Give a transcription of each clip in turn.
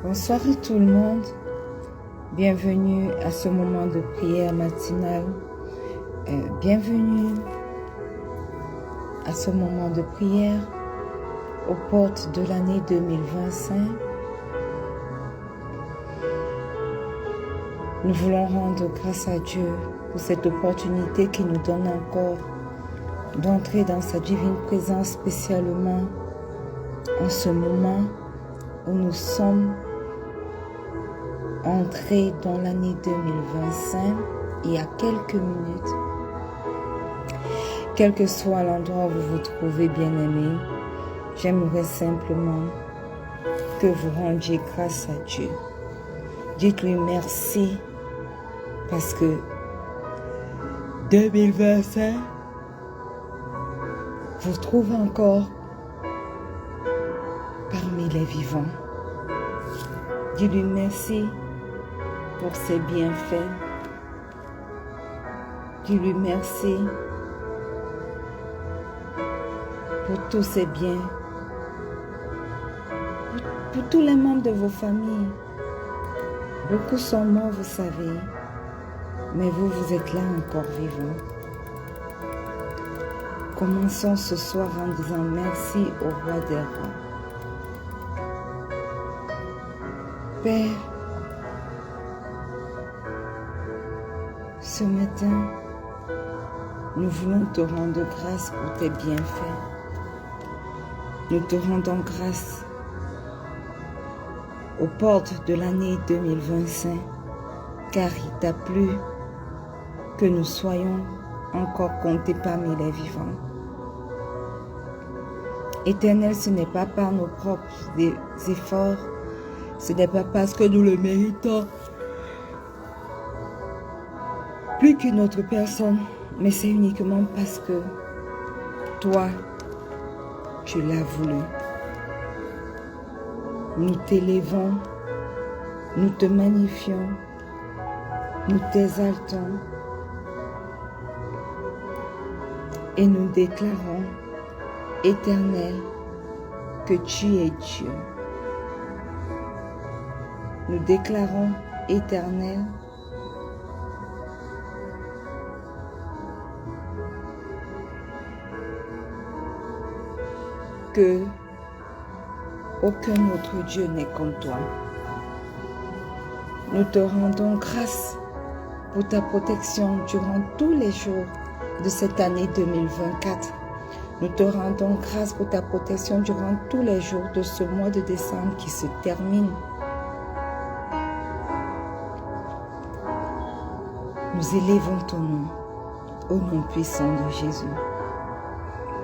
Bonsoir à tout le monde, bienvenue à ce moment de prière matinale, bienvenue à ce moment de prière aux portes de l'année 2025. Nous voulons rendre grâce à Dieu pour cette opportunité qu'il nous donne encore d'entrer dans sa divine présence spécialement en ce moment où nous sommes entrés dans l'année 2025 il y a quelques minutes. Quel que soit l'endroit où vous vous trouvez, bien-aimés, j'aimerais simplement que vous rendiez grâce à Dieu. Dites-lui merci parce que 2025 vous trouvez encore parmi les vivants. Dis-lui merci pour ses bienfaits. Dis-lui merci pour tous ses biens, pour tous les membres de vos familles. Beaucoup sont morts, vous savez, mais vous, vous êtes là encore vivants. Commençons ce soir en disant merci au roi des rois. Père, ce matin, nous voulons te rendre grâce pour tes bienfaits. Nous te rendons grâce aux portes de l'année 2025, car il t'a plu que nous soyons encore comptés parmi les vivants. Éternel, ce n'est pas par nos propres efforts, ce n'est pas parce que nous le méritons, plus qu'une autre personne, mais c'est uniquement parce que toi, tu l'as voulu. Nous t'élevons, nous te magnifions, nous t'exaltons et nous déclarons, Éternel, que tu es Dieu. Nous déclarons, Éternel, que aucun autre Dieu n'est comme toi. Nous te rendons grâce pour ta protection durant tous les jours de cette année 2024. Nous te rendons grâce pour ta protection durant tous les jours de ce mois de décembre qui se termine. Nous élevons ton nom, au nom puissant de Jésus.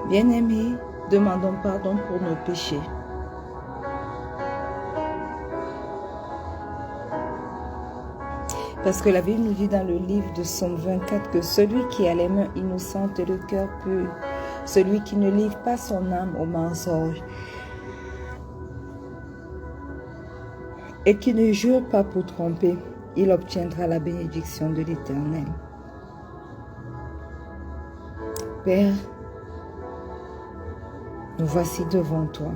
Bien-aimés, demandons pardon pour nos péchés. Parce que la Bible nous dit dans le livre de Somme 24 que celui qui a les mains innocentes et le cœur pur, celui qui ne livre pas son âme au mensonge et qui ne jure pas pour tromper, il obtiendra la bénédiction de l'Éternel. Père, nous voici devant toi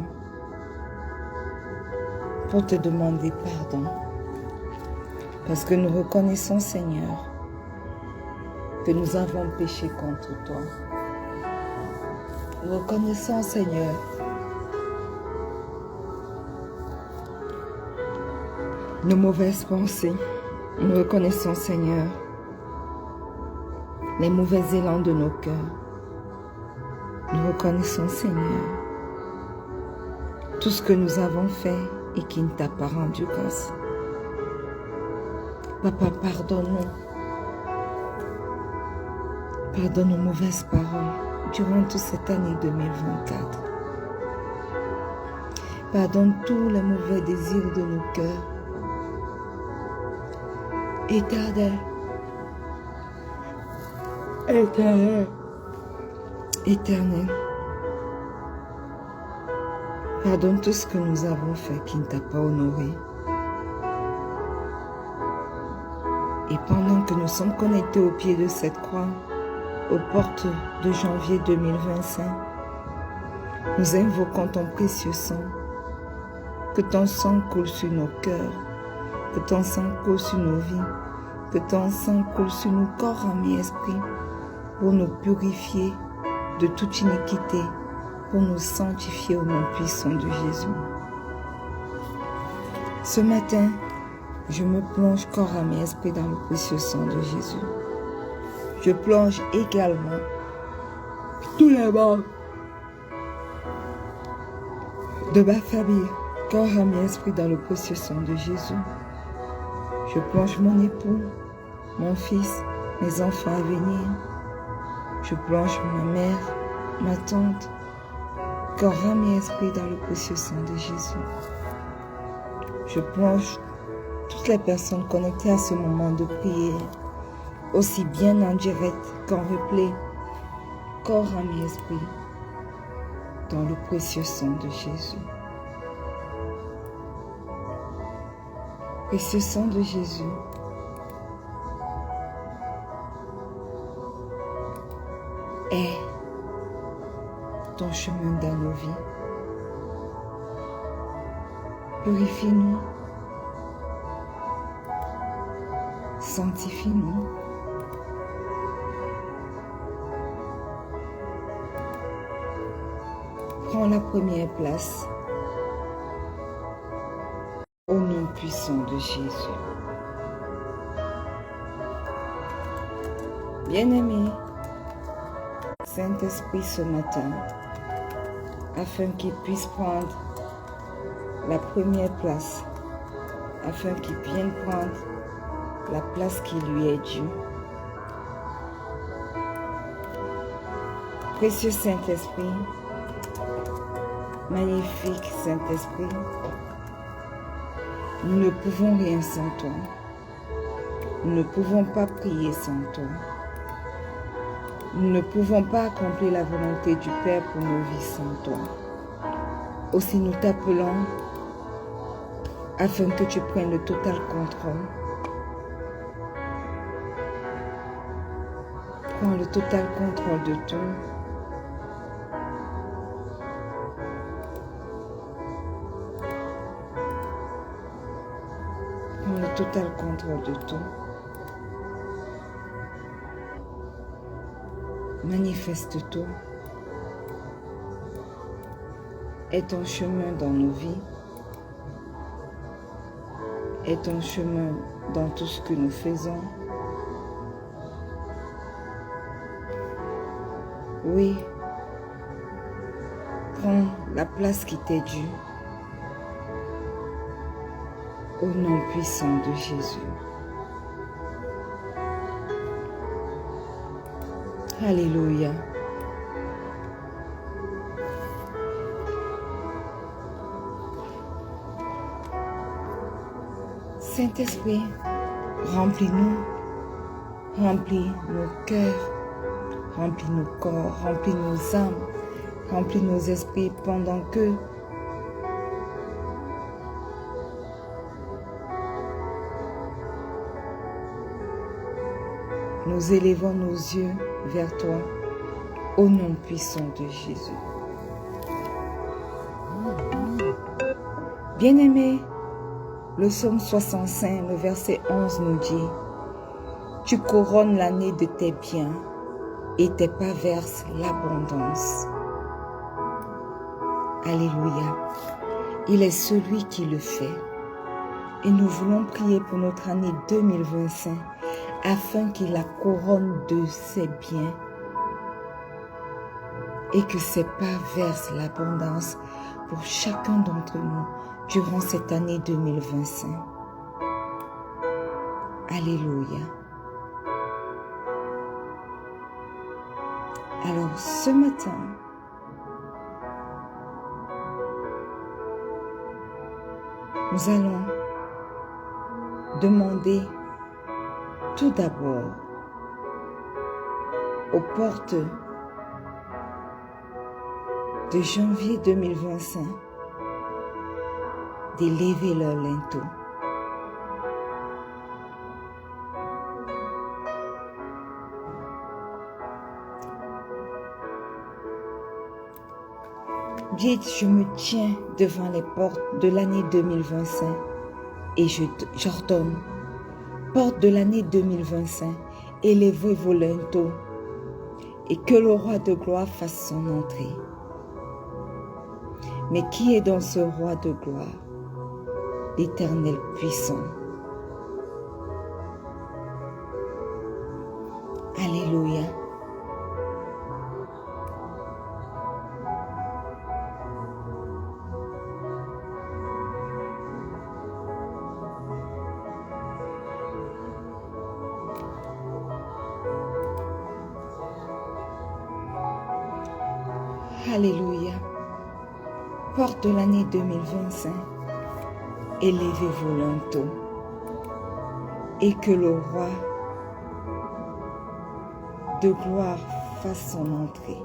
pour te demander pardon. Parce que nous reconnaissons, Seigneur, que nous avons péché contre toi. Nous reconnaissons, Seigneur, nos mauvaises pensées. Nous reconnaissons, Seigneur, les mauvais élans de nos cœurs. Nous reconnaissons, Seigneur, tout ce que nous avons fait et qui ne t'a pas rendu grâce. Papa, pardonne-nous. Pardonne nos mauvaises paroles durant toute cette année 2024. Pardonne tous les mauvais désirs de nos cœurs. Éternel, Éternel, Éternel, pardonne tout ce que nous avons fait qui ne t'a pas honoré. Et pendant que nous sommes connectés au pied de cette croix, aux portes de janvier 2025, nous invoquons ton précieux sang. Que ton sang coule sur nos cœurs, que ton sang coule sur nos vies, que ton sang coule sur nos corps, âme et esprit, pour nous purifier de toute iniquité, pour nous sanctifier au nom puissant de Jésus. Ce matin, je me plonge corps, âme et esprit dans le précieux sang de Jésus. Je plonge également tous les membres de ma famille, corps, âme et esprit dans le précieux sang de Jésus. Je plonge mon époux, mon fils, mes enfants à venir. Je plonge ma mère, ma tante, corps, âme et esprit dans le précieux sang de Jésus. Je plonge toutes les personnes connectées à ce moment de prière, aussi bien en direct qu'en replay, corps, âme et esprit, dans le précieux sang de Jésus. Précieux sang de Jésus, est ton chemin dans nos vies. Purifie-nous, sanctifie-nous, prends la première place au nom puissant de Jésus. Bien-aimé, Saint-Esprit ce matin, afin qu'il puisse prendre la première place, afin qu'il vienne prendre la place qui lui est due. Précieux Saint-Esprit, magnifique Saint-Esprit, nous ne pouvons rien sans toi. Nous ne pouvons pas prier sans toi. Nous ne pouvons pas accomplir la volonté du Père pour nos vies sans toi. Aussi nous t'appelons afin que tu prennes le total contrôle. Prends le total contrôle de tout. Prends le total contrôle de tout. Manifeste-toi. Est ton chemin dans nos vies. Est ton chemin dans tout ce que nous faisons. Oui, prends la place qui t'est due. Au nom puissant de Jésus. Alléluia. Saint-Esprit, remplis-nous, remplis nos cœurs, remplis nos corps, remplis nos âmes, remplis nos esprits pendant que nous élevons nos yeux vers toi, au nom puissant de Jésus. Bien-aimés, le psaume 65, le verset 11 nous dit « Tu couronnes l'année de tes biens et tes pas versent l'abondance. » Alléluia. Il est celui qui le fait. Et nous voulons prier pour notre année 2025 afin qu'il la couronne de ses biens et que ses pas versent l'abondance pour chacun d'entre nous durant cette année 2025. Alléluia. Alors ce matin, nous allons demander tout d'abord aux portes de janvier 2025 d'élever leur linteau. Dites, je me tiens devant les portes de l'année 2025 et j'ordonne, porte de l'année 2025, élevez vos linteaux et que le roi de gloire fasse son entrée. Mais qui est dans ce roi de gloire? L'Éternel puissant. Alléluia. Alléluia. Porte de l'année 2025, élevez vos linteaux et que le roi de gloire fasse son entrée.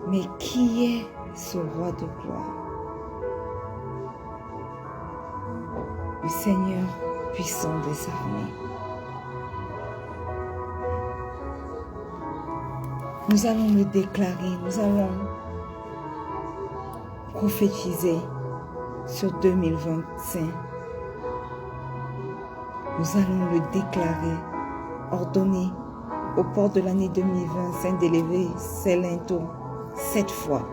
Mais qui est ce roi de gloire? Le Seigneur puissant des armées. Nous allons le déclarer, nous allons prophétiser sur 2025. Nous allons le déclarer, ordonner aux portes de l'année 2025 d'élever ses linteaux 7 fois.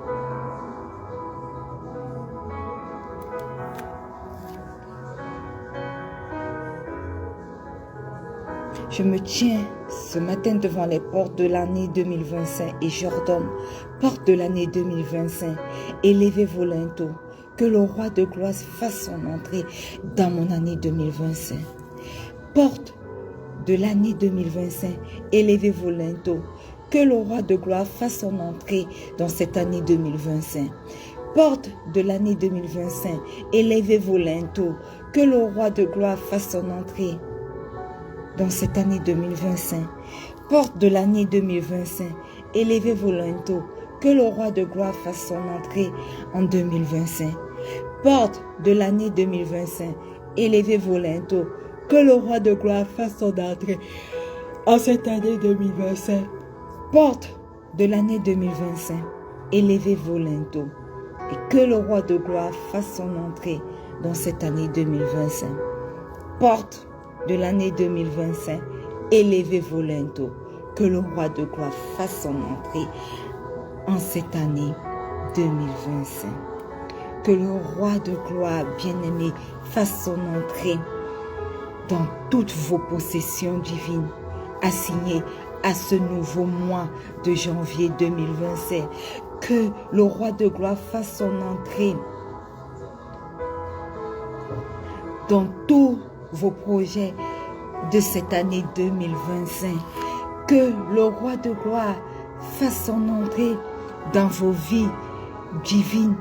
Je me tiens ce matin devant les portes de l'année 2025 et j'ordonne, portes de l'année 2025, élevez vos linteaux, que le roi de gloire fasse son entrée dans mon année 2025. Porte de l'année 2025, élevez vos linteaux, que le roi de gloire fasse son entrée dans cette année 2025. Porte de l'année 2025, élevez vos linteaux, que le roi de gloire fasse son entrée dans cette année 2025. Porte de l'année 2025, élevez vos linteaux, que le roi de gloire fasse son entrée en 2025. Porte de l'année 2025, élevez vos linteaux, que le roi de gloire fasse son entrée en cette année 2025. Porte de l'année 2025, élevez vos linteaux, et que le roi de gloire fasse son entrée dans cette année 2025. Porte de l'année 2025, élevez vos linteaux, que le roi de gloire fasse son entrée en cette année 2025. Que le roi de gloire bien-aimé fasse son entrée dans toutes vos possessions divines, assignées à ce nouveau mois de janvier 2025. Que le roi de gloire fasse son entrée dans tous vos projets de cette année 2025. Que le roi de gloire fasse son entrée dans vos vies divines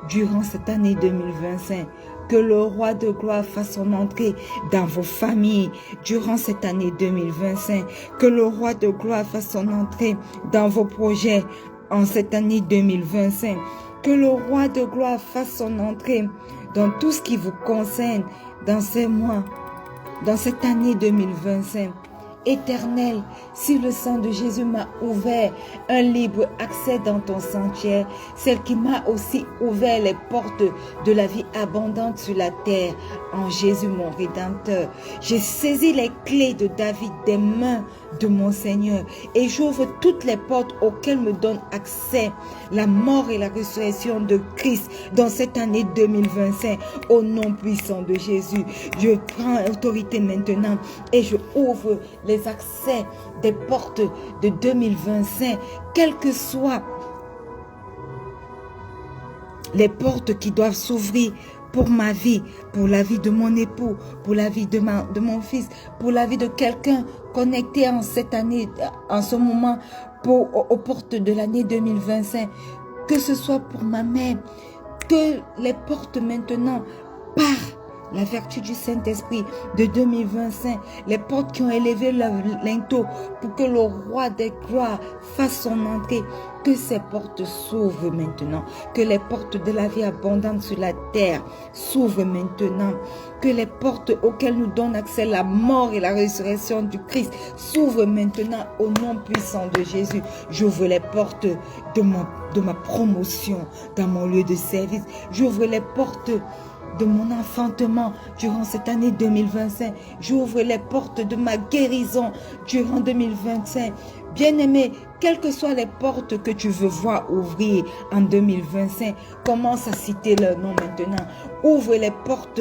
durant cette année 2025. Que le roi de gloire fasse son entrée dans vos familles durant cette année 2025. Que le roi de gloire fasse son entrée dans vos projets en cette année 2025. Que le roi de gloire fasse son entrée dans tout ce qui vous concerne dans ces mois, dans cette année 2025. Éternel, si le sang de Jésus m'a ouvert un libre accès dans ton sanctuaire, celle qui m'a aussi ouvert les portes de la vie abondante sur la terre, en Jésus mon Rédempteur, j'ai saisi les clés de David des mains de mon Seigneur et j'ouvre toutes les portes auxquelles me donne accès la mort et la résurrection de Christ dans cette année 2025. Au nom puissant de Jésus, je prends autorité maintenant et je ouvre les accès des portes de 2025, quelles que soient les portes qui doivent s'ouvrir pour ma vie, pour la vie de mon époux, pour la vie de mon fils, pour la vie de quelqu'un connecté en cette année, en ce moment, aux portes de l'année 2025, que ce soit pour ma mère, que les portes maintenant par la vertu du Saint-Esprit de 2025, les portes qui ont élevé le linteau pour que le roi des gloires fasse son entrée, que ces portes s'ouvrent maintenant, que les portes de la vie abondante sur la terre s'ouvrent maintenant, que les portes auxquelles nous donne accès la mort et la résurrection du Christ s'ouvrent maintenant au nom puissant de Jésus. J'ouvre les portes de ma promotion dans mon lieu de service. J'ouvre les portes de mon enfantement durant cette année 2025. J'ouvre les portes de ma guérison durant 2025. Bien-aimé, quelles que soient les portes que tu veux voir ouvrir en 2025, commence à citer leur nom maintenant. Ouvre les portes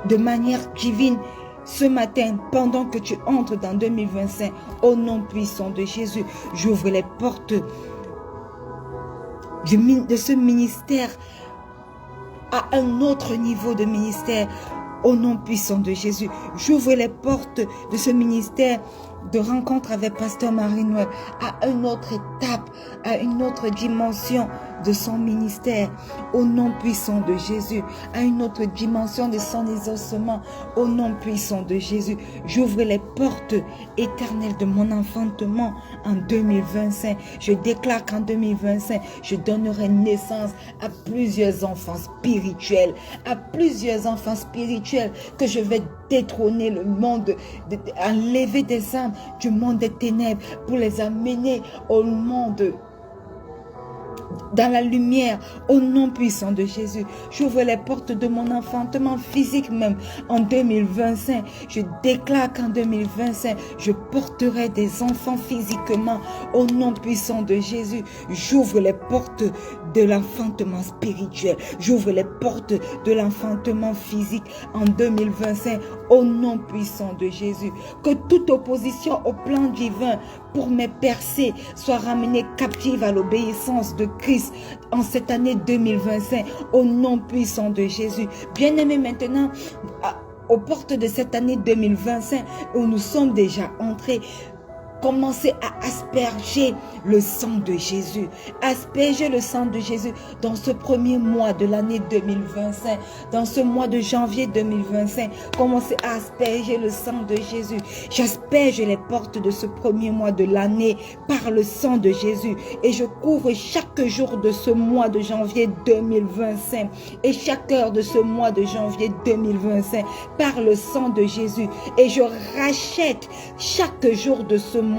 de manière divine ce matin, pendant que tu entres dans 2025, au nom puissant de Jésus. J'ouvre les portes de ce ministère à un autre niveau de ministère, au nom puissant de Jésus. J'ouvre les portes de ce ministère de rencontre avec Pasteur Marie-Noël à une autre étape, à une autre dimension de son ministère, au nom puissant de Jésus, à une autre dimension de son exaucement, au nom puissant de Jésus. J'ouvre les portes éternelles de mon enfantement en 2025. Je déclare qu'en 2025, je donnerai naissance à plusieurs enfants spirituels, que je vais détrôner le monde, enlever des âmes du monde des ténèbres pour les amener au monde dans la lumière, au nom puissant de Jésus. J'ouvre les portes de mon enfantement physique même en 2025. Je déclare qu'en 2025, je porterai des enfants physiquement au nom puissant de Jésus. J'ouvre les portes de l'enfantement spirituel. J'ouvre les portes de l'enfantement physique en 2025 au nom puissant de Jésus. Que toute opposition au plan divin pour mes percées soit ramenée captive à l'obéissance de Christ en cette année 2025 au nom puissant de Jésus. Bien-aimés, maintenant, aux portes de cette année 2025 où nous sommes déjà entrés, commencez à asperger le sang de Jésus. Asperger le sang de Jésus dans ce premier mois de l'année 2025. Dans ce mois de janvier 2025. Commencez à asperger le sang de Jésus. J'asperge les portes de ce premier mois de l'année par le sang de Jésus. Et je couvre chaque jour de ce mois de janvier 2025. Et chaque heure de ce mois de janvier 2025 par le sang de Jésus. Et je rachète chaque jour de ce mois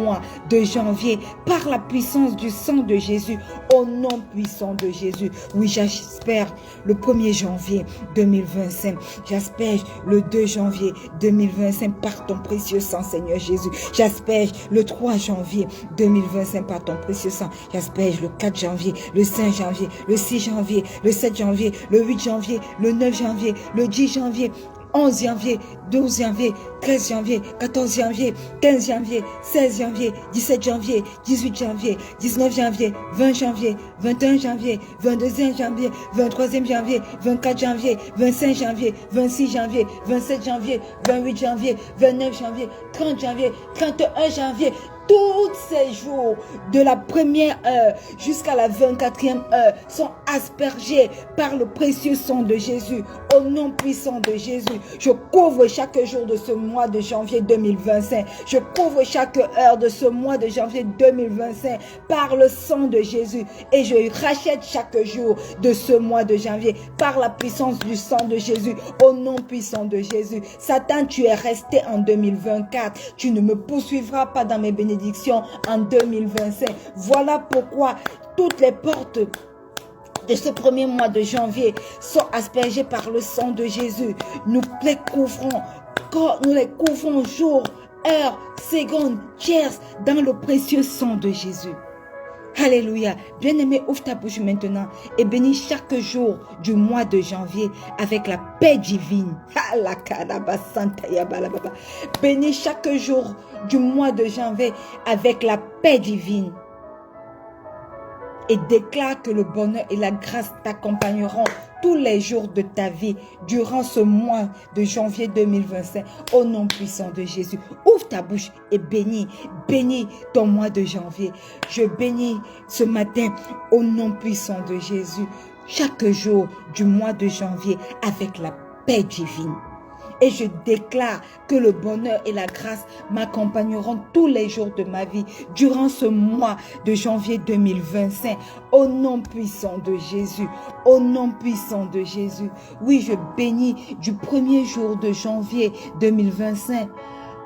de janvier par la puissance du sang de Jésus au nom puissant de Jésus. Oui, j'espère le 1er janvier 2025. J'espère le 2 janvier 2025 par ton précieux sang, Seigneur Jésus. J'espère le 3 janvier 2025 par ton précieux sang. J'espère le 4 janvier, le 5 janvier, le 6 janvier, le 7 janvier, le 8 janvier, le 9 janvier, le 10 janvier, 11 janvier, 12 janvier, 13 janvier, 14 janvier, 15 janvier, 16 janvier, 17 janvier, 18 janvier, 19 janvier, 20 janvier, 21 janvier, 22 janvier, 23 janvier, 24 janvier, 25 janvier, 26 janvier, 27 janvier, 28 janvier, 29 janvier, 30 janvier, 31 janvier. Tous ces jours, de la première heure jusqu'à la 24e heure, sont aspergés par le précieux sang de Jésus. Au nom puissant de Jésus, je couvre chaque jour de ce mois de janvier 2025. Je couvre chaque heure de ce mois de janvier 2025 par le sang de Jésus. Et je rachète chaque jour de ce mois de janvier par la puissance du sang de Jésus. Au nom puissant de Jésus. Satan, tu es resté en 2024. Tu ne me poursuivras pas dans mes bénédictions en 2025. Voilà pourquoi toutes les portes de ce premier mois de janvier sont aspergées par le sang de Jésus. Nous les couvrons jour, heure, seconde, tierce dans le précieux sang de Jésus. Alléluia. Bien-aimé, ouvre ta bouche maintenant et bénis chaque jour du mois de janvier avec la paix divine. Bénis chaque jour du mois de janvier avec la paix divine. Et déclare que le bonheur et la grâce t'accompagneront tous les jours de ta vie durant ce mois de janvier 2025 au nom puissant de Jésus. Ouvre ta bouche et bénis ton mois de janvier. Je bénis ce matin au nom puissant de Jésus chaque jour du mois de janvier avec la paix divine. Et je déclare que le bonheur et la grâce m'accompagneront tous les jours de ma vie durant ce mois de janvier 2025. Au nom puissant de Jésus, au nom puissant de Jésus. Oui, je bénis du premier jour de janvier 2025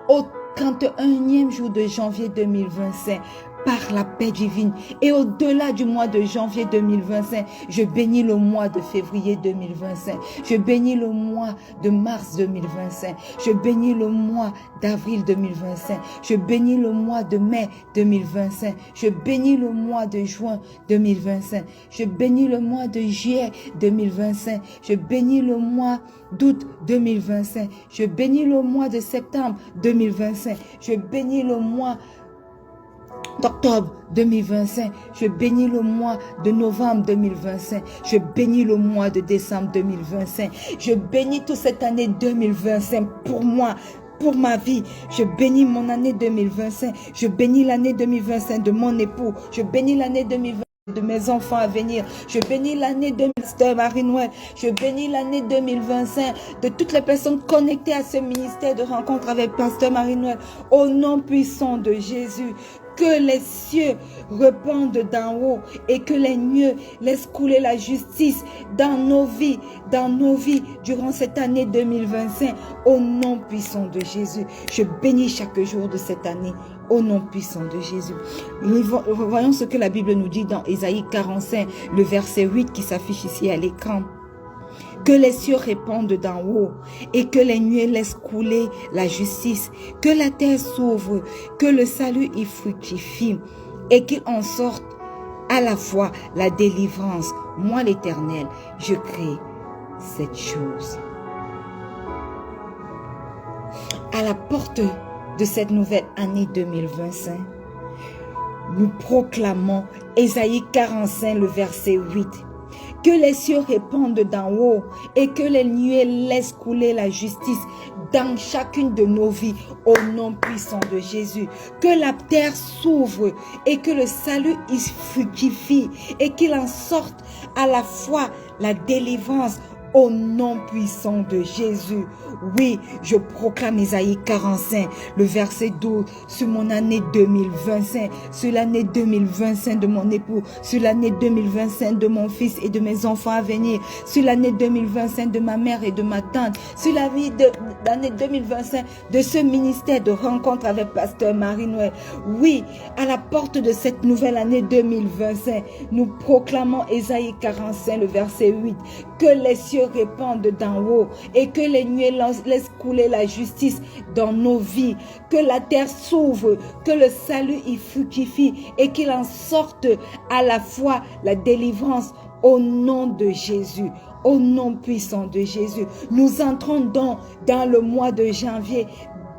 au 31e jour de janvier 2025. Par la paix divine. Et au-delà du mois de janvier 2025, je bénis le mois de février 2025. Je bénis le mois de mars 2025. Je bénis le mois d'avril 2025. Je bénis le mois de mai 2025. Je bénis le mois de juin 2025. Je bénis le mois de juillet 2025. Je bénis le mois d'août 2025. Je bénis le mois de septembre 2025. Je bénis le mois d'octobre 2025, je bénis le mois de novembre 2025, je bénis le mois de décembre 2025, je bénis toute cette année 2025 pour moi, pour ma vie. Je bénis mon année 2025, je bénis l'année 2025 de mon époux, je bénis l'année 2025 de mes enfants à venir. Je bénis l'année de Pasteur Marie-Noël. Je bénis l'année 2025 de toutes les personnes connectées à ce ministère de rencontre avec Pasteur Marie-Noël. Au nom puissant de Jésus, que les cieux répandent d'en haut et que les nuées laissent couler la justice dans nos vies durant cette année 2025. Au nom puissant de Jésus, je bénis chaque jour de cette année. Au nom puissant de Jésus. Voyons ce que la Bible nous dit dans Ésaïe 45, le verset 8 qui s'affiche ici à l'écran. Que les cieux répandent d'en haut et que les nuées laissent couler la justice. Que la terre s'ouvre, que le salut y fructifie et qu'il en sorte à la fois la délivrance. Moi l'Éternel, je crée cette chose. À la porte de cette nouvelle année 2025, nous proclamons Ésaïe 45, le verset 8. Que les cieux répandent d'en haut et que les nuées laissent couler la justice dans chacune de nos vies au nom puissant de Jésus. Que la terre s'ouvre et que le salut y fructifie et qu'il en sorte à la fois la délivrance au nom puissant de Jésus. Oui, je proclame Ésaïe 45, le verset 12, sur mon année 2025, sur l'année 2025 de mon époux, sur l'année 2025 de mon fils et de mes enfants à venir, sur l'année 2025 de ma mère et de ma tante, sur l'année 2025 de ce ministère de rencontre avec Pasteur Marie-Noël. Oui, à la porte de cette nouvelle année 2025, nous proclamons Ésaïe 45, le verset 8, que les cieux répandent d'en haut et que les nuées laissent couler la justice dans nos vies, que la terre s'ouvre, que le salut y fructifie et qu'il en sorte à la fois la délivrance au nom de Jésus. Au nom puissant de Jésus, nous entrons donc dans le mois de janvier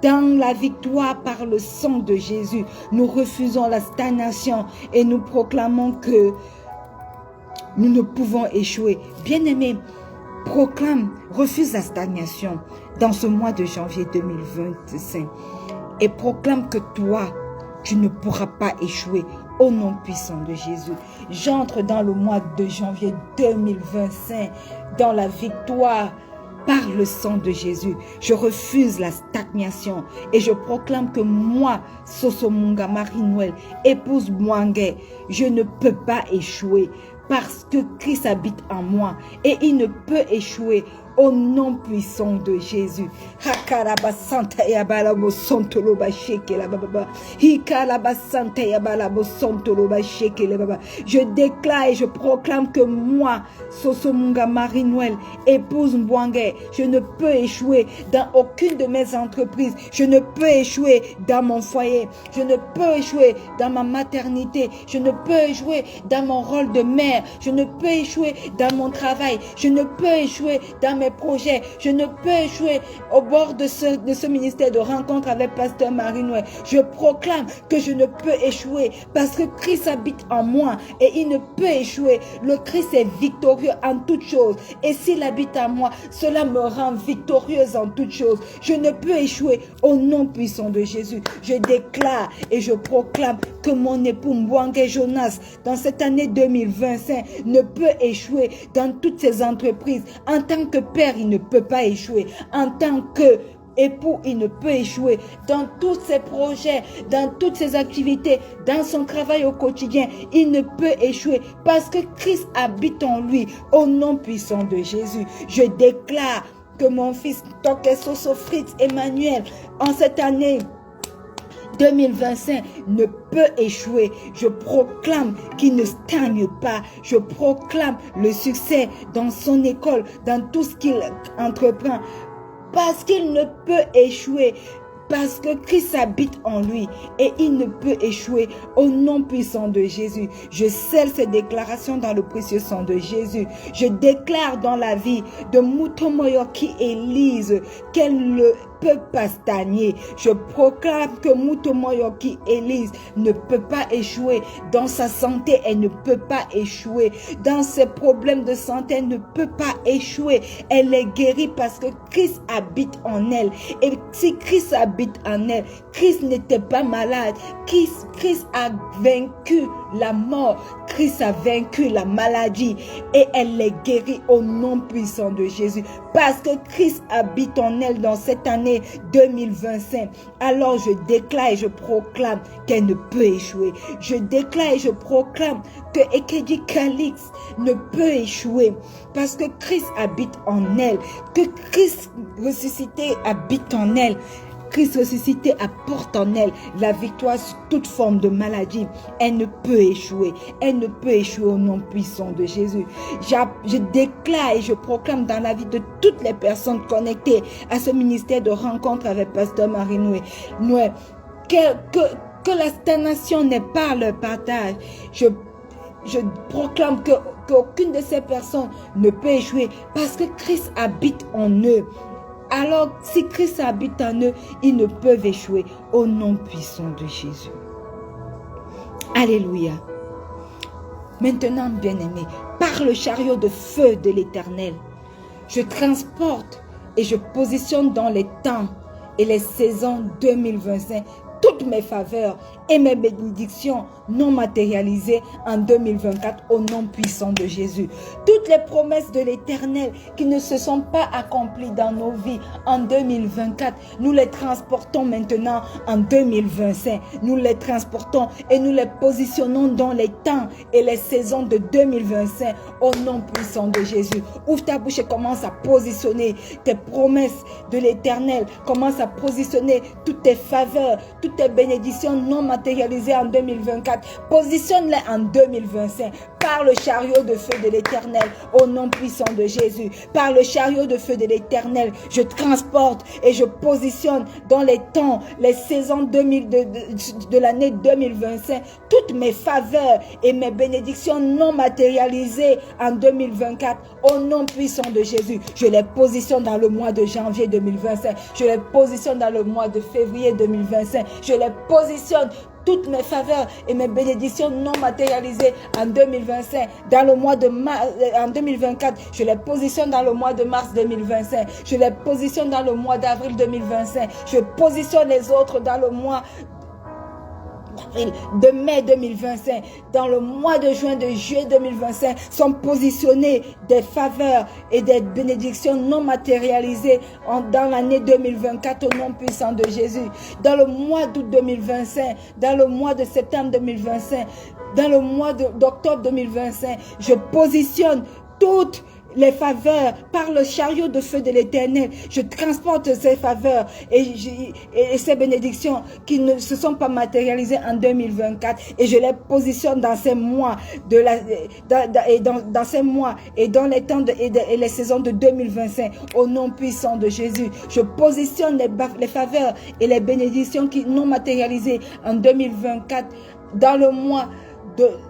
dans la victoire par le sang de Jésus. Nous refusons la stagnation et nous proclamons que nous ne pouvons échouer. Bien-aimés, proclame, refuse la stagnation dans ce mois de janvier 2025 et proclame que toi, tu ne pourras pas échouer au nom puissant de Jésus. J'entre dans le mois de janvier 2025 dans la victoire par le sang de Jésus. Je refuse la stagnation et je proclame que moi, Sosomunga Marie-Noël, épouse Mwangue, je ne peux pas échouer parce que Christ habite en moi et il ne peut échouer au nom puissant de Jésus. Je déclare et je proclame que moi, Sosomunga Marie-Noël, épouse Mbwangue, je ne peux échouer dans aucune de mes entreprises. Je ne peux échouer dans mon foyer. Je ne peux échouer dans ma maternité. Je ne peux échouer dans mon rôle de mère. Je ne peux échouer dans mon travail. Je ne peux échouer dans mes projets. Je ne peux échouer au bord de ce ministère de rencontre avec Pasteur Marie-Noël. Je proclame que je ne peux échouer parce que Christ habite en moi et il ne peut échouer. Le Christ est victorieux en toutes choses et s'il habite en moi, cela me rend victorieuse en toutes choses. Je ne peux échouer au nom puissant de Jésus. Je déclare et je proclame que mon époux Mbouangue Jonas, dans cette année 2025, ne peut échouer dans toutes ses entreprises. En tant que père, il ne peut pas échouer. En tant que époux, il ne peut échouer dans tous ses projets, dans toutes ses activités, dans son travail au quotidien. Il ne peut échouer parce que Christ habite en lui. Au nom puissant de Jésus, je déclare que mon fils Tokesoso Fritz Emmanuel, en cette année 2025 ne peut échouer. Je proclame qu'il ne stagne pas. Je proclame le succès dans son école, dans tout ce qu'il entreprend. Parce qu'il ne peut échouer. Parce que Christ habite en lui et il ne peut échouer au nom puissant de Jésus. Je scelle ces déclarations dans le précieux sang de Jésus. Je déclare dans la vie de Mutomoyoki Élise qu'elle ne peut pas stagner. Je proclame que Mutomoyoki Élise ne peut pas échouer. Dans sa santé, elle ne peut pas échouer. Dans ses problèmes de santé, elle ne peut pas échouer. Elle est guérie parce que Christ habite en elle. Et si Christ habite en elle, Christ n'était pas malade. Christ a vaincu la mort. Christ a vaincu la maladie. Et elle est guérie au nom puissant de Jésus. Parce que Christ habite en elle dans cette année 2025. Alors je déclare et je proclame qu'elle ne peut échouer. Je déclare et je proclame que Ekedi Calix ne peut échouer. Parce que Christ habite en elle. Que Christ ressuscité habite en elle. Christ ressuscité apporte en elle la victoire sur toute forme de maladie. Elle ne peut échouer. Elle ne peut échouer au nom puissant de Jésus. Je déclare et je proclame dans la vie de toutes les personnes connectées à ce ministère de rencontre avec Pasteur Marie-Noé que la stagnation n'est pas leur partage. Je proclame qu'aucune de ces personnes ne peut échouer parce que Christ habite en eux. Alors, si Christ habite en eux, ils ne peuvent échouer au nom puissant de Jésus. Alléluia. Maintenant, bien-aimés, par le chariot de feu de l'Éternel, je transporte et je positionne dans les temps et les saisons 2025 toutes mes faveurs et mes bénédictions non matérialisées en 2024 au nom puissant de Jésus. Toutes les promesses de l'Éternel qui ne se sont pas accomplies dans nos vies en 2024, nous les transportons maintenant en 2025. Nous les transportons et nous les positionnons dans les temps et les saisons de 2025 au nom puissant de Jésus. Ouvre ta bouche et commence à positionner tes promesses de l'Éternel. Commence à positionner toutes tes faveurs, toutes tes bénédictions non matérialisées en 2024. Positionne-les en 2025 par le chariot de feu de l'Éternel au nom puissant de Jésus. Par le chariot de feu de l'Éternel, je transporte et je positionne dans les temps, les saisons de l'année 2025, toutes mes faveurs et mes bénédictions non matérialisées en 2024 au nom puissant de Jésus. Je les positionne dans le mois de janvier 2025. Je les positionne dans le mois de février 2025. Je les positionne toutes mes faveurs et mes bénédictions non matérialisées en 2025. Dans le mois de mars, en 2024, je les positionne dans le mois de mars 2025. Je les positionne dans le mois d'avril 2025. Je positionne les autres dans le mois de mai 2025, dans le mois de juin, de juillet 2025, sont positionnés des faveurs et des bénédictions non matérialisées dans l'année 2024 au nom puissant de Jésus. Dans le mois d'août 2025, dans le mois de septembre 2025, dans le mois d'octobre 2025, je positionne toutes les faveurs par le chariot de feu de l'Éternel. Je transporte ces faveurs et ces bénédictions qui ne se sont pas matérialisées en 2024 et je les positionne dans ces mois dans ces mois et dans les temps et les saisons de 2025 au nom puissant de Jésus. Je positionne les faveurs et les bénédictions qui non matérialisées en 2024 dans le mois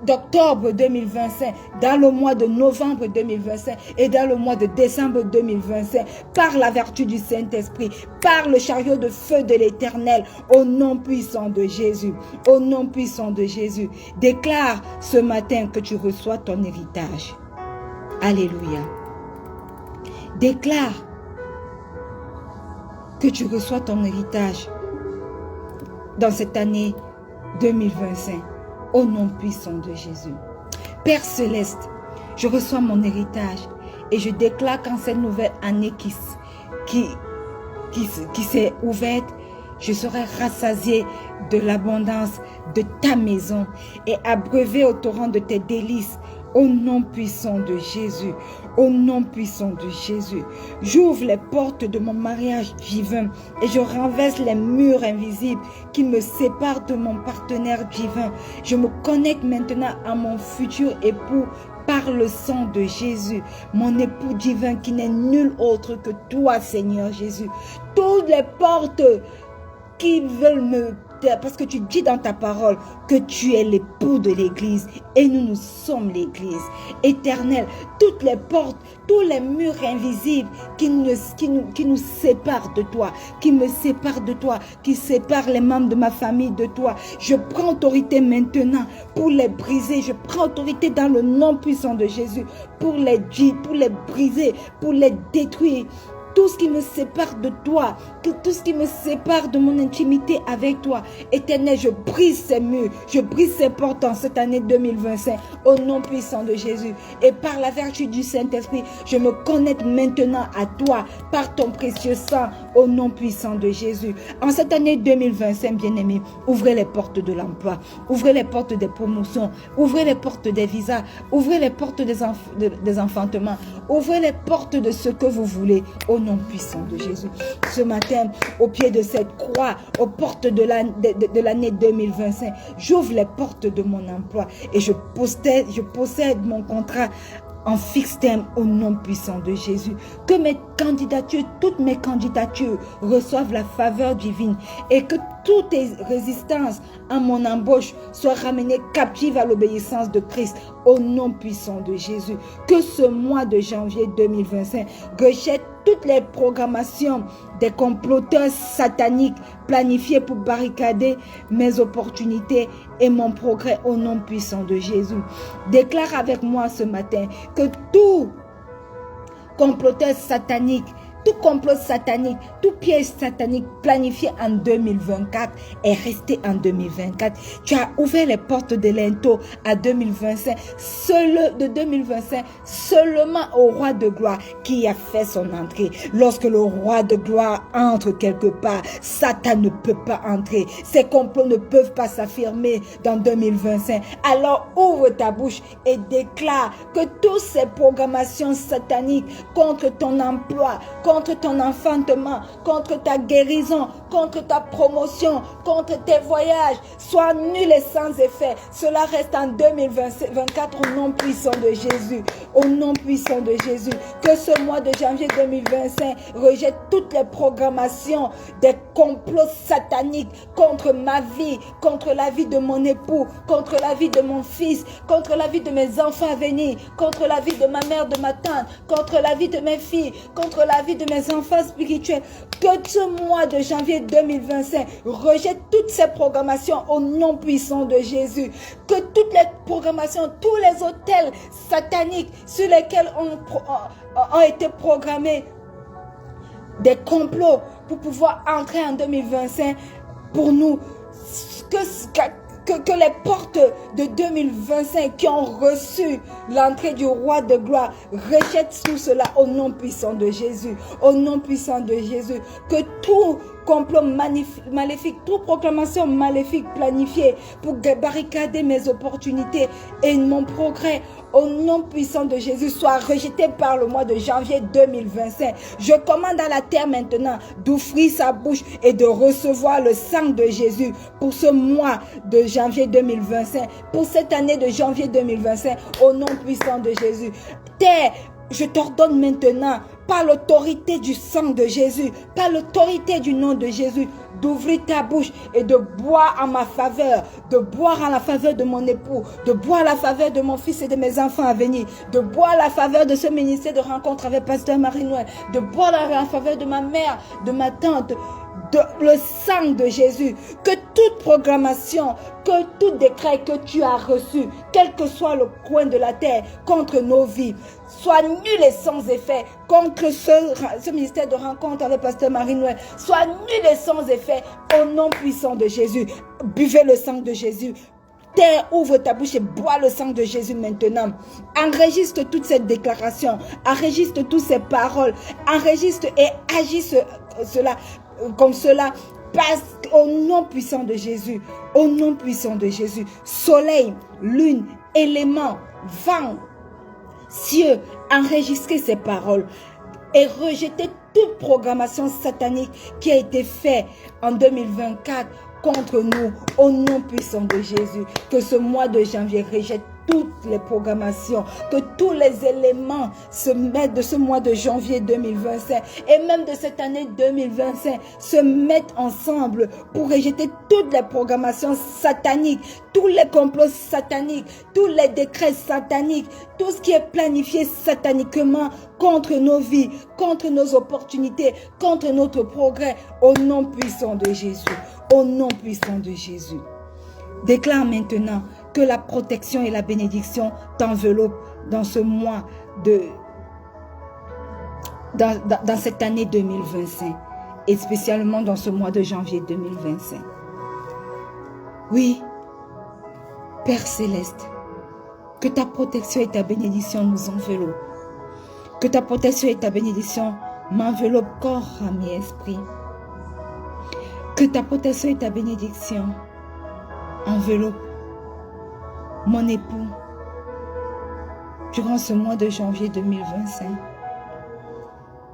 d'octobre 2025, dans le mois de novembre 2025 et dans le mois de décembre 2025, par la vertu du Saint-Esprit, par le chariot de feu de l'Éternel, au nom puissant de Jésus, au nom puissant de Jésus. Déclare ce matin que tu reçois ton héritage. Alléluia. Déclare que tu reçois ton héritage dans cette année 2025. Au nom puissant de Jésus. Père céleste, je reçois mon héritage et je déclare qu'en cette nouvelle année qui s'est ouverte, je serai rassasié de l'abondance de ta maison et abreuvé au torrent de tes délices. Au nom puissant de Jésus, au nom puissant de Jésus, j'ouvre les portes de mon mariage divin et je renverse les murs invisibles qui me séparent de mon partenaire divin. Je me connecte maintenant à mon futur époux par le sang de Jésus, mon époux divin qui n'est nul autre que toi, Seigneur Jésus. Toutes les portes qui veulent me... Parce que tu dis dans ta parole que tu es l'époux de l'église et nous sommes l'église. Éternel, toutes les portes, tous les murs invisibles qui nous séparent de toi, qui me séparent de toi, qui séparent les membres de ma famille de toi. Je prends autorité maintenant pour les briser. Je prends autorité dans le nom puissant de Jésus pour les briser, pour les détruire. Tout ce qui me sépare de toi, tout ce qui me sépare de mon intimité avec toi, Éternel, je brise ces murs, je brise ces portes en cette année 2025, au nom puissant de Jésus. Et par la vertu du Saint-Esprit, je me connecte maintenant à toi, par ton précieux sang, au nom puissant de Jésus. En cette année 2025, bien-aimés, ouvrez les portes de l'emploi, ouvrez les portes des promotions, ouvrez les portes des visas, ouvrez les portes des enfantements, ouvrez les portes de ce que vous voulez, au nom puissant de Jésus. Ce matin, au pied de cette croix, aux portes de l'année 2025, j'ouvre les portes de mon emploi et je possède mon contrat en fixe terme au nom puissant de Jésus. Que mes candidatures, toutes mes candidatures reçoivent la faveur divine et que toutes les résistances à mon embauche soient ramenées captives à l'obéissance de Christ au nom puissant de Jésus. Que ce mois de janvier 2025 rejette toutes les programmations des comploteurs sataniques planifiés pour barricader mes opportunités et mon progrès au nom puissant de Jésus. Déclare avec moi ce matin que tout comploteur satanique, tout complot satanique, tout piège satanique planifié en 2024 est resté en 2024. Tu as ouvert les portes de l'Into à 2025, de 2025, seulement au roi de gloire qui a fait son entrée. Lorsque le roi de gloire entre quelque part, Satan ne peut pas entrer. Ses complots ne peuvent pas s'affirmer dans 2025. Alors ouvre ta bouche et déclare que toutes ces programmations sataniques contre ton emploi, contre ton enfantement, contre ta guérison, contre ta promotion, contre tes voyages, soient nuls et sans effet. Cela reste en 2024 au nom puissant de Jésus. Au nom puissant de Jésus. Que ce mois de janvier 2025 rejette toutes les programmations des complots sataniques contre ma vie, contre la vie de mon époux, contre la vie de mon fils, contre la vie de mes enfants à venir, contre la vie de ma mère, de ma tante, contre la vie de mes filles, contre la vie de mes enfants spirituels. Que ce mois de janvier 2025 rejette toutes ces programmations au nom puissant de Jésus. Que toutes les programmations, tous les hôtels sataniques sur lesquels ont été programmés des complots pour pouvoir entrer en 2025 pour nous, que les portes de 2025 qui ont reçu l'entrée du roi de gloire rejettent tout cela au nom puissant de Jésus. Au nom puissant de Jésus. Que tout complot maléfique, toute proclamation maléfique planifiée pour barricader mes opportunités et mon progrès au nom puissant de Jésus soit rejeté par le mois de janvier 2025. Je commande à la terre maintenant d'ouvrir sa bouche et de recevoir le sang de Jésus pour ce mois de janvier 2025, pour cette année de janvier 2025 au nom puissant de Jésus. Terre, je t'ordonne maintenant, par l'autorité du sang de Jésus, par l'autorité du nom de Jésus, d'ouvrir ta bouche et de boire en ma faveur, de boire en la faveur de mon époux, de boire la faveur de mon fils et de mes enfants à venir, de boire la faveur de ce ministère de rencontre avec Pasteur Marie-Noël, de boire la faveur de ma mère, de ma tante, le sang de Jésus, que toute programmation, que tout décret que tu as reçu, quel que soit le coin de la terre, contre nos vies, soit nul et sans effet, contre ce ministère de rencontre avec Pasteur Marie-Noël, soit nul et sans effet, au nom puissant de Jésus. Buvez le sang de Jésus. Terre, ouvre ta bouche et bois le sang de Jésus maintenant. Enregistre toutes ces déclarations, enregistre toutes ces paroles, enregistre et agis cela comme cela. Passe au nom puissant de Jésus, au nom puissant de Jésus. Soleil, lune, éléments, vent, cieux, enregistrez ces paroles et rejetez toute programmation satanique qui a été faite en 2024 contre nous, au nom puissant de Jésus. Que ce mois de janvier rejette toutes les programmations, que tous les éléments se mettent de ce mois de janvier 2025 et même de cette année 2025 se mettent ensemble pour rejeter toutes les programmations sataniques, tous les complots sataniques, tous les décrets sataniques, tout ce qui est planifié sataniquement contre nos vies, contre nos opportunités, contre notre progrès, au nom puissant de Jésus, au nom puissant de Jésus. Déclare maintenant que la protection et la bénédiction t'enveloppent dans ce mois dans cette année 2025 et spécialement dans ce mois de janvier 2025. Oui, Père Céleste, que ta protection et ta bénédiction nous enveloppent. Que ta protection et ta bénédiction m'enveloppent corps, âme et esprit. Que ta protection et ta bénédiction enveloppent mon époux durant ce mois de janvier 2025.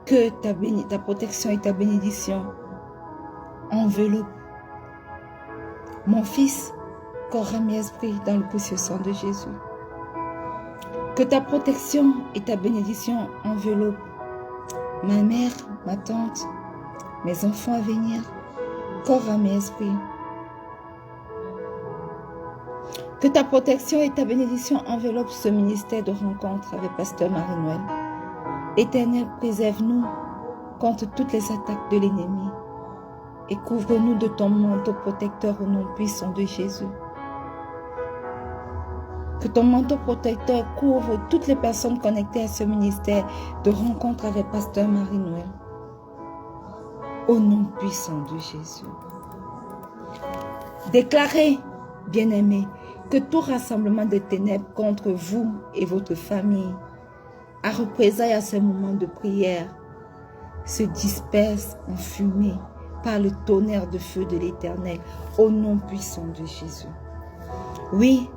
Que ta protection et ta bénédiction enveloppent mon fils, corps, âme et esprit dans le précieux sang de Jésus. Que ta protection et ta bénédiction enveloppent ma mère, ma tante, mes enfants à venir, corps, âme et esprit. Que ta protection et ta bénédiction enveloppent ce ministère de rencontre avec Pasteur Marie-Noël. Éternel, préserve-nous contre toutes les attaques de l'ennemi et couvre-nous de ton manteau protecteur au nom puissant de Jésus. Que ton manteau protecteur couvre toutes les personnes connectées à ce ministère de rencontre avec Pasteur Marie-Noël. Au nom puissant de Jésus. Déclarez, bien-aimés, que tout rassemblement de ténèbres contre vous et votre famille, à représailles à ce moment de prière, se disperse en fumée par le tonnerre de feu de l'Éternel, au nom puissant de Jésus. Oui,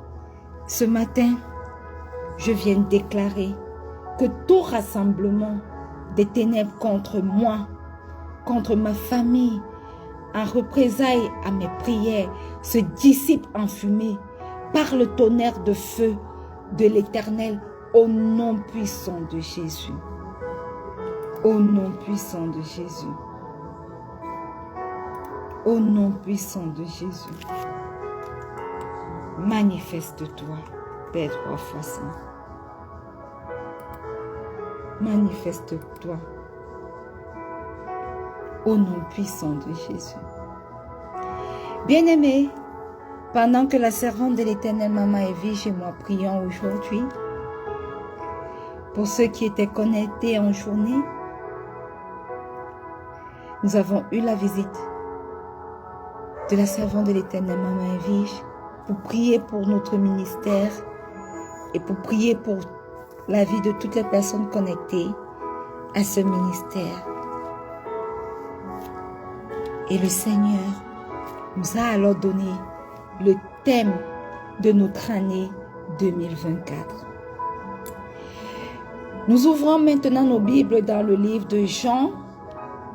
ce matin, je viens déclarer que tout rassemblement des ténèbres contre moi, contre ma famille, en représailles à mes prières, se dissipe en fumée par le tonnerre de feu de l'Éternel, au nom puissant de Jésus. Au nom puissant de Jésus. Au nom puissant de Jésus. Manifeste-toi, Père 3 fois saint. Manifeste-toi. Au nom puissant de Jésus. Bien-aimés, pendant que la servante de l'Éternel, Maman Evige et moi prions aujourd'hui, pour ceux qui étaient connectés en journée, nous avons eu la visite de la servante de l'Éternel, Maman Evige, pour prier pour notre ministère et pour prier pour la vie de toutes les personnes connectées à ce ministère. Et le Seigneur nous a alors donné le thème de notre année 2024. Nous ouvrons maintenant nos Bibles dans le livre de Jean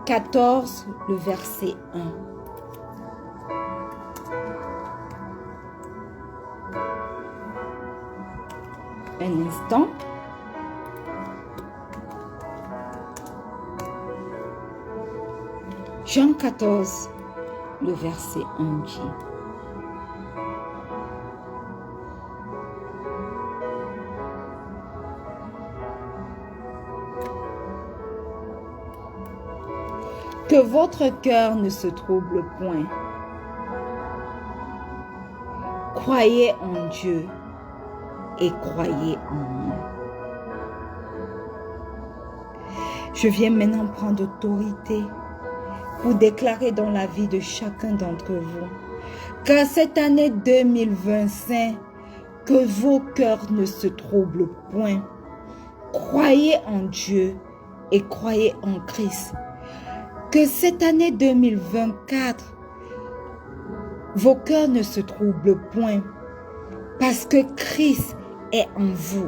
14, le verset 1. Un instant. Jean 14, le verset 1 dit: Que votre cœur ne se trouble point. Croyez en Dieu et croyez en moi. Je viens maintenant prendre autorité pour déclarer dans la vie de chacun d'entre vous qu'à cette année 2025, que vos cœurs ne se troublent point. Croyez en Dieu et croyez en Christ. Que cette année 2024, vos cœurs ne se troublent point parce que Christ est en vous.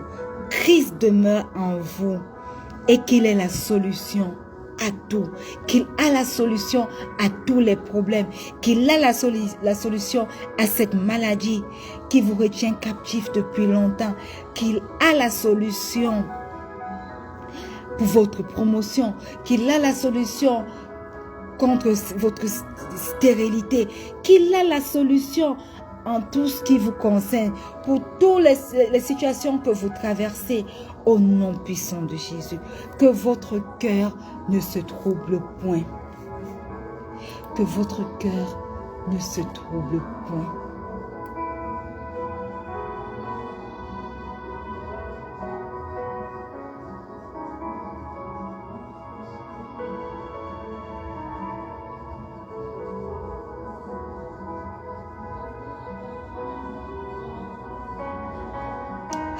Christ demeure en vous et qu'il est la solution à tout, qu'il a la solution à tous les problèmes, qu'il a la solution à cette maladie qui vous retient captif depuis longtemps, qu'il a la solution pour votre promotion, qu'il a la solution contre votre stérilité, qu'il a la solution en tout ce qui vous concerne, pour toutes les situations que vous traversez, au nom puissant de Jésus. Que votre cœur ne se trouble point. Que votre cœur ne se trouble point.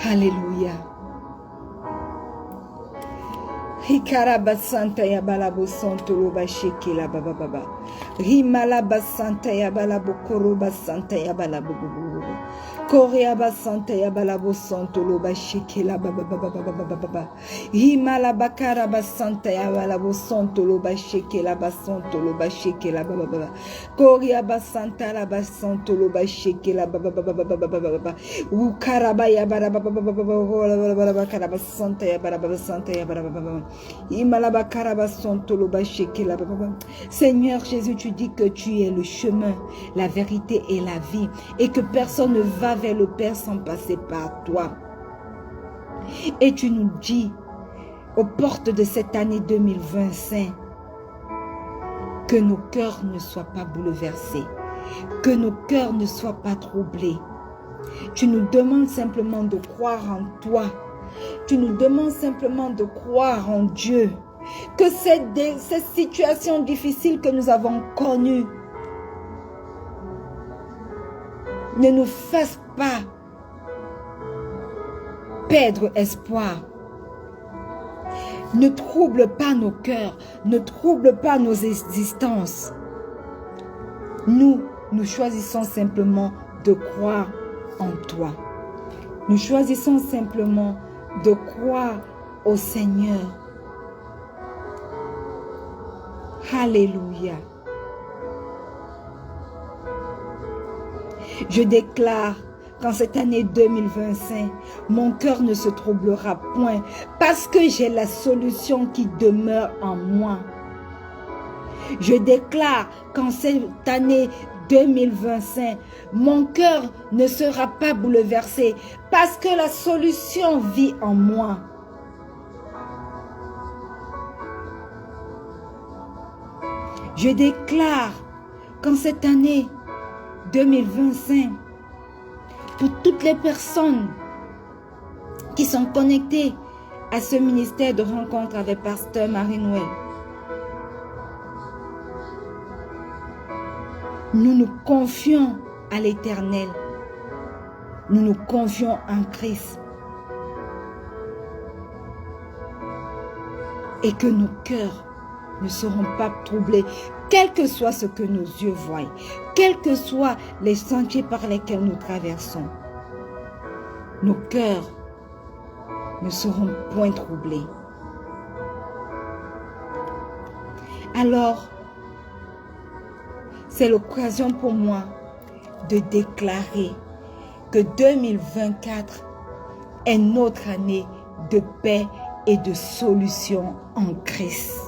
Alléluia. Hikarabasanta ya balabo santo lo basheke la baba baba. Rimala basanta ya balabo koro basanta ya balabo bubu. Korea basanta ya balabo santo lo basheke la baba baba baba baba. Rimala bakara basanta ya balabo santo lo basheke la basanto lo basheke la baba baba. Korea basanta la basanto lo basheke la baba baba baba baba. Ukaraba ya balaba baba baba baba karaba santa ya balaba santa ya balaba. Seigneur Jésus, tu dis que tu es le chemin, la vérité et la vie, et que personne ne va vers le Père sans passer par toi. Et tu nous dis, aux portes de cette année 2025, que nos cœurs ne soient pas bouleversés, que nos cœurs ne soient pas troublés. Tu nous demandes simplement de croire en toi. Tu nous demandes simplement de croire en Dieu. Que ces situations difficiles que nous avons connues ne nous fassent pas perdre espoir. Ne trouble pas nos cœurs, ne trouble pas nos existences. Nous choisissons simplement de croire en toi. Nous choisissons simplement de croire au Seigneur. Alléluia. Je déclare qu'en cette année 2025, mon cœur ne se troublera point parce que j'ai la solution qui demeure en moi. Je déclare qu'en cette année 2025, mon cœur ne sera pas bouleversé parce que la solution vit en moi. Je déclare qu'en cette année 2025, pour toutes les personnes qui sont connectées à ce ministère de rencontre avec Pasteur Marie-Noël, nous nous confions à l'Éternel. Nous nous confions en Christ. Et que nos cœurs ne seront pas troublés, quel que soit ce que nos yeux voient, quels que soient les sentiers par lesquels nous traversons. Nos cœurs ne seront point troublés. Alors, c'est l'occasion pour moi de déclarer que 2024 est notre année de paix et de solution en Christ.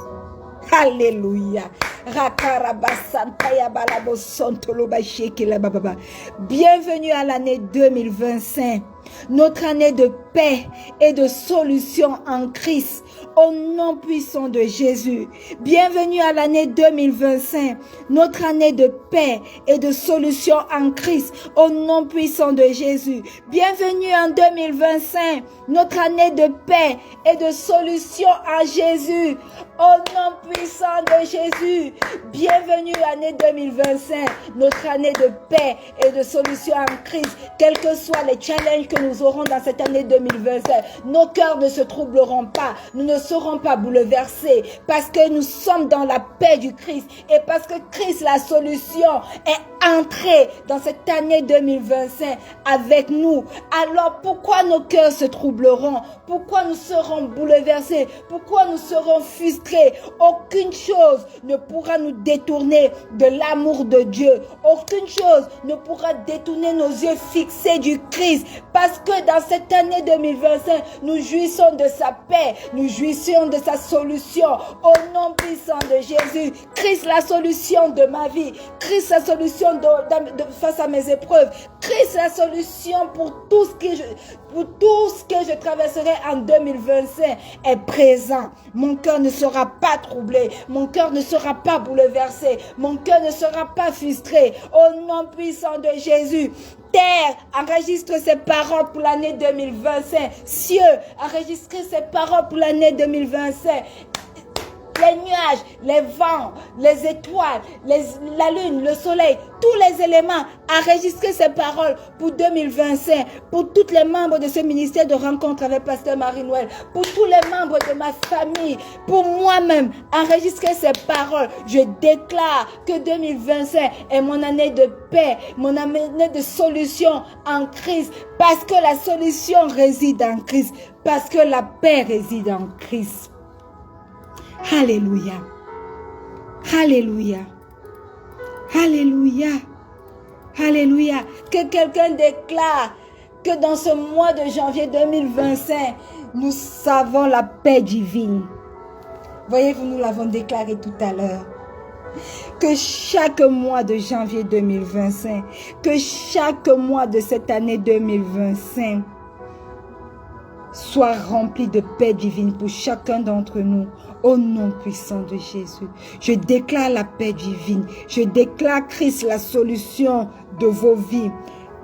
Alléluia. Bienvenue à l'année 2025. Notre année de paix et de solution en Christ, au nom puissant de Jésus. Bienvenue à l'année 2025, notre année de paix et de solution en Christ, au nom puissant de Jésus. Bienvenue en 2025, notre année de paix et de solution en Jésus, au nom puissant de Jésus. Bienvenue année 2025, notre année de paix et de solution en Christ, quels que soient les challenges que nous aurons dans cette année 2025, nos cœurs ne se troubleront pas, nous ne serons pas bouleversés, parce que nous sommes dans la paix du Christ, et parce que Christ, la solution, est entré dans cette année 2025 avec nous. Alors pourquoi nos cœurs se troubleront? Pourquoi nous serons bouleversés? Pourquoi nous serons frustrés? Aucune chose ne pourra nous détourner de l'amour de Dieu. Aucune chose ne pourra détourner nos yeux fixés du Christ, parce que dans cette année 2025, nous jouissons de sa paix, nous jouissons de sa solution, au nom puissant de Jésus. Christ, la solution de ma vie. Christ, la solution face à mes épreuves. Christ, la solution pour tout ce que je traverserai en 2025 est présent. Mon cœur ne sera pas troublé. Mon cœur ne sera pas bouleversé. Mon cœur ne sera pas frustré. Au nom puissant de Jésus. Terre, enregistre ces paroles pour l'année 2025. Cieux, enregistre ces paroles pour l'année 2025. Les nuages, les vents, les étoiles, la lune, le soleil, tous les éléments, enregistrez ces paroles pour 2025, pour tous les membres de ce ministère de rencontre avec Pasteur Marie-Noël, pour tous les membres de ma famille, pour moi-même, enregistrez ces paroles. Je déclare que 2025 est mon année de paix, mon année de solution en Christ, parce que la solution réside en Christ, parce que la paix réside en Christ. Alléluia. Alléluia. Alléluia. Alléluia. Que quelqu'un déclare que dans ce mois de janvier 2025, nous savons la paix divine. Voyez-vous, nous l'avons déclaré tout à l'heure. Que chaque mois de janvier 2025, que chaque mois de cette année 2025 soit rempli de paix divine pour chacun d'entre nous, au nom puissant de Jésus. Je déclare la paix divine. Je déclare Christ la solution de vos vies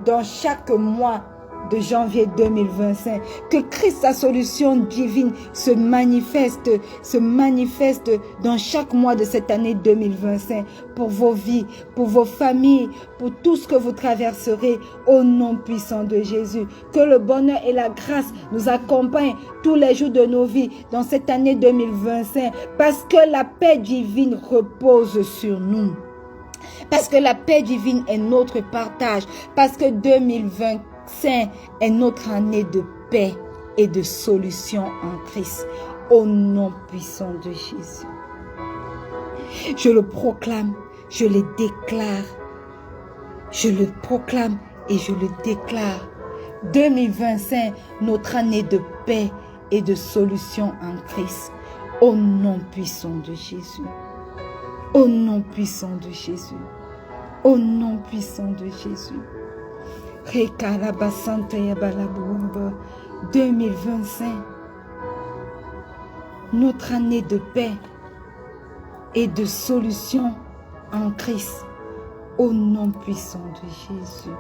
dans chaque mois de janvier 2025. Que Christ, sa solution divine, se manifeste dans chaque mois de cette année 2025 pour vos vies, pour vos familles, pour tout ce que vous traverserez au nom puissant de Jésus. Que le bonheur et la grâce nous accompagnent tous les jours de nos vies dans cette année 2025, parce que la paix divine repose sur nous. Parce que la paix divine est notre partage. Parce que 2025 est notre année de paix et de solution en Christ. Au nom puissant de Jésus. Je le proclame, je le déclare. Je le proclame et je le déclare. 2025, notre année de paix et de solution en Christ. Au nom puissant de Jésus. Au nom puissant de Jésus. Au nom puissant de Jésus. 2025, notre année de paix et de solution en Christ, au nom puissant de Jésus.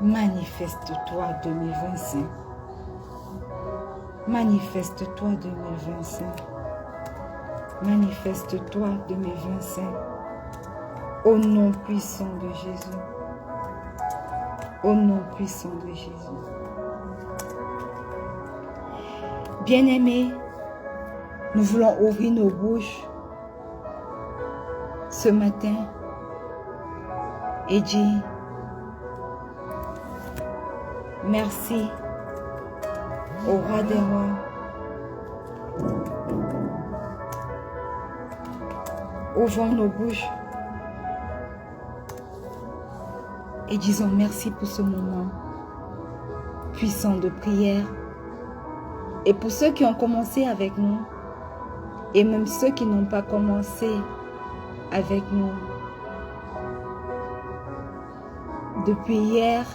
Manifeste-toi 2025. Manifeste-toi 2025. Manifeste-toi 2025. Au nom puissant de Jésus. Au nom puissant de Jésus. Bien-aimés, nous voulons ouvrir nos bouches ce matin et dire merci au roi des rois. Ouvrons nos bouches et disons merci pour ce moment puissant de prière. Et pour ceux qui ont commencé avec nous Et même ceux qui n'ont pas commencé avec nous. Depuis hier,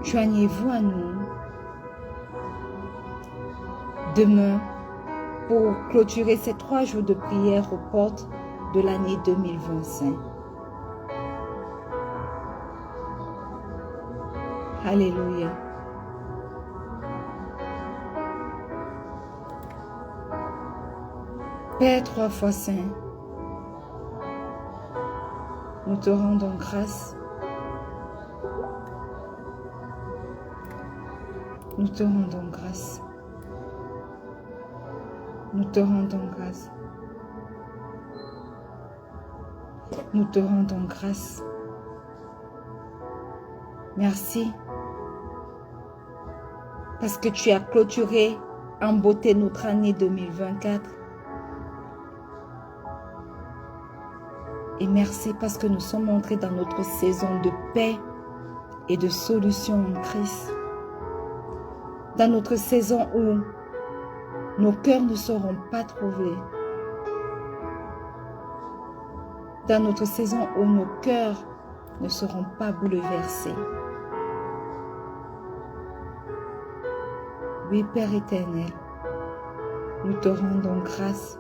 joignez-vous à nous demain pour clôturer ces 3 jours de prière aux portes de l'année 2025. Alléluia. Père 3 fois saint, nous te rendons grâce. Nous te rendons grâce. Nous te rendons grâce. Nous te rendons grâce. Merci. Parce que tu as clôturé en beauté notre année 2024. Et merci parce que nous sommes entrés dans notre saison de paix et de solution en Christ. Dans notre saison où nos cœurs ne seront pas troublés. Dans notre saison où nos cœurs ne seront pas bouleversés. Oui, Père éternel, nous te rendons grâce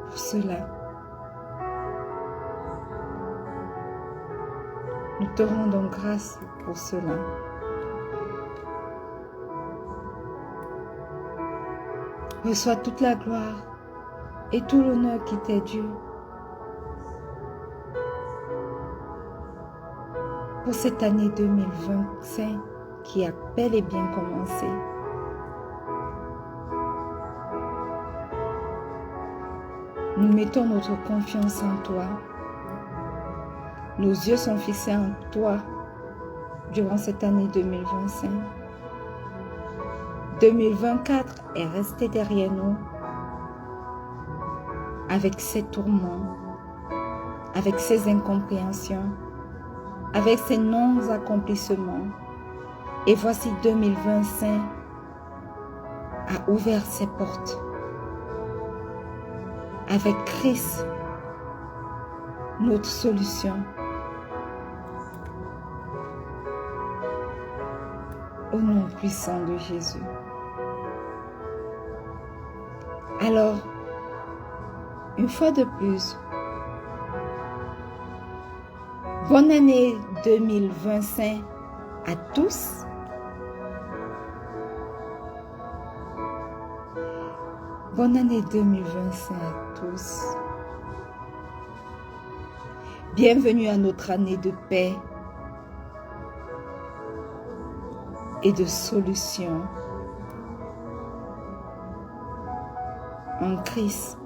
pour cela. Nous te rendons grâce pour cela. Reçois toute la gloire et tout l'honneur qui t'est dû pour cette année 2025 qui a bel et bien commencé. Nous mettons notre confiance en toi. Nos yeux sont fixés en toi durant cette année 2025. 2024 est resté derrière nous avec ses tourments, avec ses incompréhensions, avec ses non-accomplissements. Et voici 2025 a ouvert ses portes avec Christ, notre solution. Au nom puissant de Jésus. Alors, une fois de plus, bonne année 2025 à tous. Bonne année 2025 à tous. Bienvenue à notre année de paix et de solution en Christ,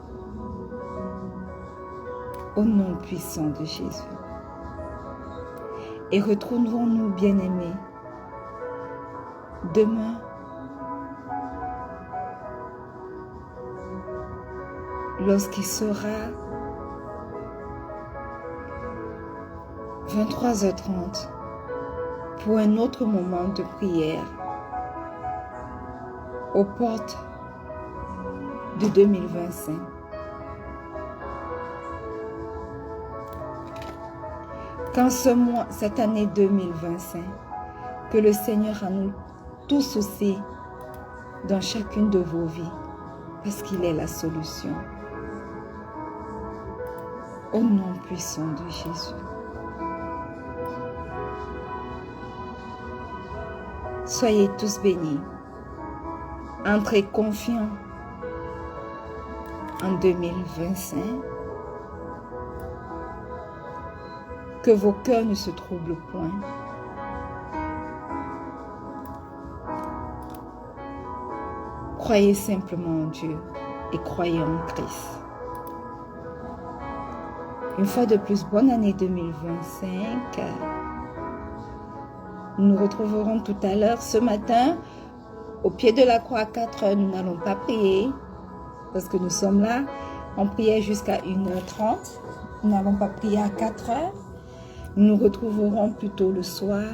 au nom puissant de Jésus. Et retrouvons-nous, bien-aimés, demain, lorsqu'il sera 23h30 pour un autre moment de prière aux portes de 2025. Qu'en ce mois, cette année 2025, que le Seigneur en nous tous aussi dans chacune de vos vies, parce qu'il est la solution. Au nom puissant de Jésus. Soyez tous bénis. Entrez confiants en 2025. Que vos cœurs ne se troublent point. Croyez simplement en Dieu et croyez en Christ. Une fois de plus, bonne année 2025. Nous nous retrouverons tout à l'heure ce matin au pied de la croix à 4 heures. Nous n'allons pas prier parce que nous sommes là. On priait jusqu'à 1h30. Nous n'allons pas prier à 4 heures. Nous nous retrouverons plutôt le soir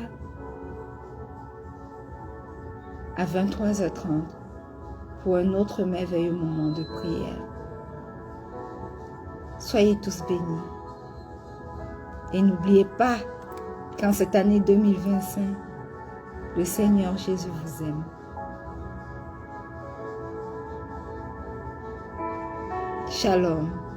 à 23h30 pour un autre merveilleux moment de prière. Soyez tous bénis. Et n'oubliez pas qu'en cette année 2025, le Seigneur Jésus vous aime. Shalom.